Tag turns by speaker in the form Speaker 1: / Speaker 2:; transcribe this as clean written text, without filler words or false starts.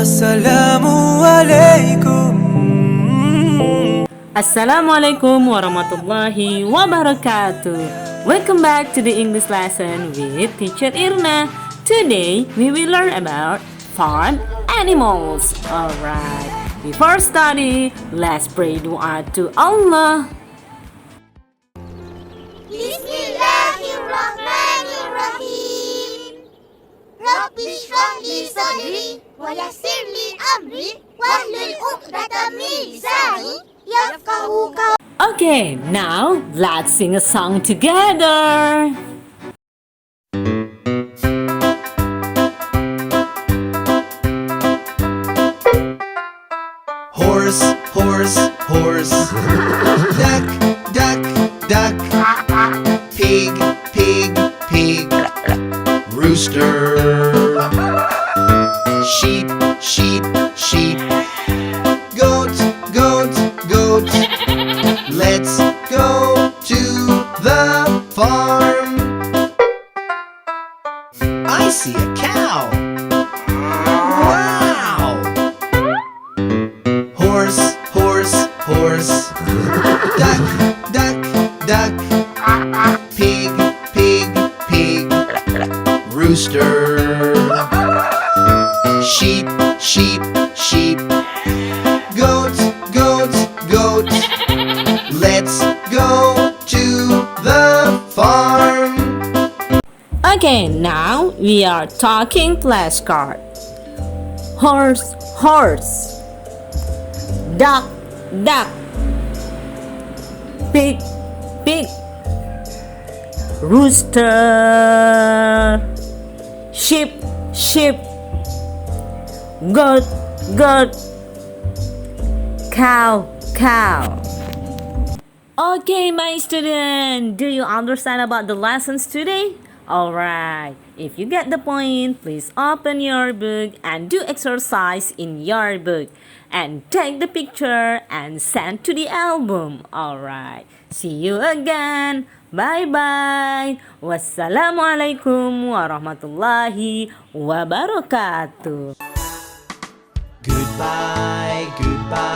Speaker 1: Assalamualaikum.
Speaker 2: Assalamualaikum warahmatullahi wabarakatuh. Welcome back to the English lesson with teacher Irna. Today we will learn about farm animals. Alright, before study, let's pray dua to Allah.
Speaker 3: Bismillahirrahmanirrahim. Rabbi shrah li sadri wa yassir li amri wahlul 'uqdatam min lisani yafqahu qawli.
Speaker 2: Okay, now let's sing a song together.
Speaker 1: Horse, horse, horse. Duck, duck, duck. Pig, pig, pig. Rooster. Sheep, sheep, sheep. Goat, goat, goat. Let's go to the farm. I see a cow. Wow! Horse, horse, horse. Duck, duck, duck. Pig, pig, pig. Rooster. Sheep, sheep, sheep. Goat, goat, goat. Let's go to the farm.
Speaker 2: Okay, now we are talking flashcard. Horse, horse. Duck, duck. Pig, pig. Rooster. Sheep, sheep. Goat, goat. Cow, cow. Okay, my student, do you understand about the lessons today? Alright, if you get the point, please open your book and do exercise in your book and take the picture and send to the album. Alright, see you again. Bye-bye. Wassalamualaikum warahmatullahi wabarakatuh.
Speaker 1: Goodbye, goodbye.